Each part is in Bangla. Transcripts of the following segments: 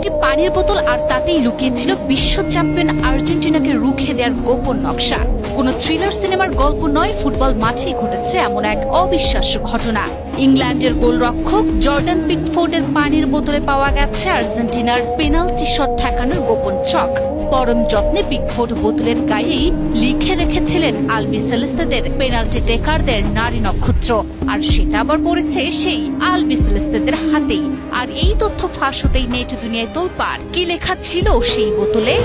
একটি পানির বোতল আর তাতেই লুকিয়েছিল বিশ্ব চ্যাম্পিয়ন আর্জেন্টিনাকে রুখে দেওয়ার গোপন নকশা। কোনো থ্রিলার সিনেমার গল্প নয়, ফুটবল মাঠেই ঘটেছে এমন এক অবিশ্বাস্য ঘটনা। ইংল্যান্ডের গোলরক্ষক জর্ডান পিকফোর্ডের পানির বোতলে পাওয়া গেছে আর্জেন্টিনার পেনাল্টি শট ঠেকানোর গোপন ছক। পরম যত্নে পিকফোর্ড বোতলের গায়েই লিখে রেখেছিলেন আলবি সেলেস্তেদের পেনাল্টি টেকারদের নারী নক্ষত্র, আর সেটা আবার পড়েছে সেই আলবি সেলেস্তেদের হাতেই। আর এই তথ্য ফাঁস হতেই নেট দুনিয়ায় তোলপাড়। কি লেখা ছিল সেই বোতলে?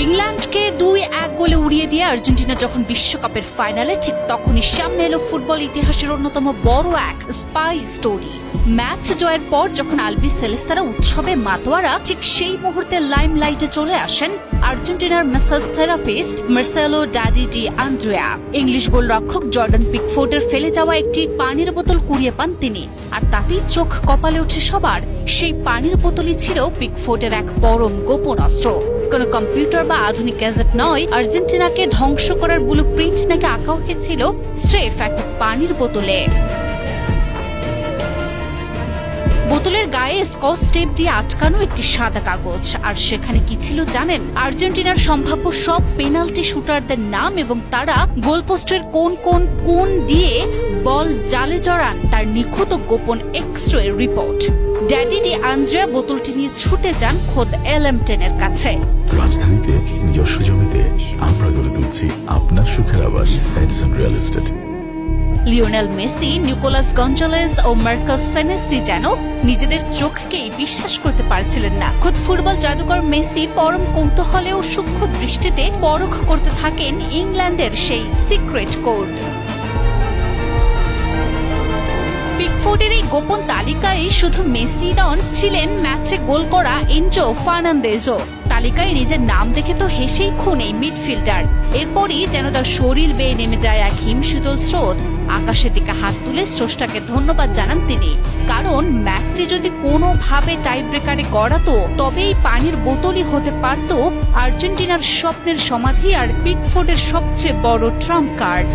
ইংল্যান্ডকে 2-1 গোলে উড়িয়ে দিয়ে আর্জেন্টিনা যখন বিশ্বকাপের ফাইনালে, ঠিক তখনই সামনে এলো ফুটবল ইতিহাসের অন্যতম বড় এক স্পাই স্টোরি। ম্যাচ জয়ের পর যখন আলবি সেলেস্তারা উৎসবে মাতোয়ারা, ঠিক সেই মুহূর্তে লাইমলাইটে চলে আসেন আর্জেন্টিনার ম্যাসাজ থেরাপিস্ট মার্সেলো ড্যাডি ডি আন্দ্রেয়া। ইংলিশ গোলরক্ষক জর্ডান পিকফোর্ডের ফেলে যাওয়া একটি পানির বোতল কুড়িয়ে পান তিনি, আর তাতেই চোখ কপালে ওঠে সবার। সেই পানির বোতলই ছিল পিকফোর্ডের এক পরম গোপন অস্ত্র। কোনো কম্পিউটার বা আধুনিক গ্যাজেট নয়, আর্জেন্টিনাকে ধ্বংস করার ব্লুপ্রিন্ট নাকি আঁকা হয়েছিল স্রেফ একটা পানির বোতলে। বোতলের গায়ে স্কচ টেপ দিয়ে আটকানো একটি সাদা কাগজ, আর সেখানে কি ছিল জানেন? আর্জেন্টিনার সম্ভাব্য সব পেনাল্টি শুটারদের নাম এবং তারা গোলপোস্টের কোন দিয়ে বল জালে জড়ান তার নিখুঁত গোপন এক্স-রে রিপোর্ট। ড্যাডি ডি আন্দ্রেয়া বোতলটি নিয়ে ছুটে যান খোদ LM10 এর কাছে। রাজধানীতে নিজস্ব জমিতে আমরা গড়ে তুলছি আপনার সুখের আবাস Edison real estate. Lionel Messi, Nicolas Gonzalez ও মার্কাস সেনেসি যেন নিজেদের চোখকেই বিশ্বাস করতে পারছিলেন না। খোদ ফুটবল জাদুকর মেসি পরম কৌতূহলে ও সূক্ষ্ম দৃষ্টিতে পরখ করতে থাকেন ইংল্যান্ডের সেই সিক্রেট কোড। পিকফোর্ডের এই গোপন তালিকায় শুধু মেসি নন, ছিলেন ম্যাচে গোল করা এনজো ফার্নান্দেজও। তালিকায় নিজের নাম দেখে তো হেসেই খুন এই মিডফিল্ডার। এরপরই যেন তার শরীর বেয়ে নেমে যায় এক হিমশীতল স্রোত। আকাশের দিকে হাত তুলে স্রষ্টাকে ধন্যবাদ জানান তিনি, কারণ ম্যাচটি যদি কোনোভাবে টাই ব্রেকারে গড়াতো, তবে এই পানির বোতলই হতে পারত আর্জেন্টিনার স্বপ্নের সমাধি আর পিকফোর্ডের সবচেয়ে বড় ট্রাম্প কার্ড।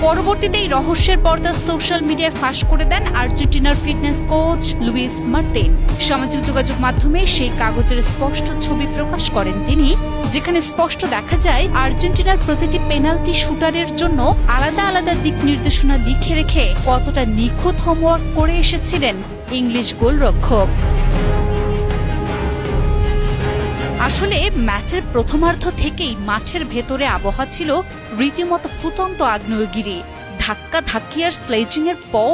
পরবর্তীতে এই রহস্যের পর্দা সোশ্যাল মিডিয়ায় ফাঁস করে দেন আর্জেন্টিনার ফিটনেস কোচ লুইস মার্তিন। সামাজিক যোগাযোগ মাধ্যমে সেই কাগজের স্পষ্ট ছবি প্রকাশ করেন তিনি, যেখানে স্পষ্ট দেখা যায় আর্জেন্টিনার প্রতিটি পেনাল্টি শুটারের জন্য আলাদা আলাদা দিক নির্দেশনা লিখে রেখে কতটা নিখুঁত হোমওয়ার্ক করে এসেছিলেন ইংলিশ গোলরক্ষক। আসলে ম্যাচের প্রথমার্ধ থেকেই মাঠের ভেতরে আবহাওয়া ছিল রীতিমতো ফুটন্ত আগ্নেয়গিরি। ধাক্কা ধাক্কি আর স্লেজিং এর পর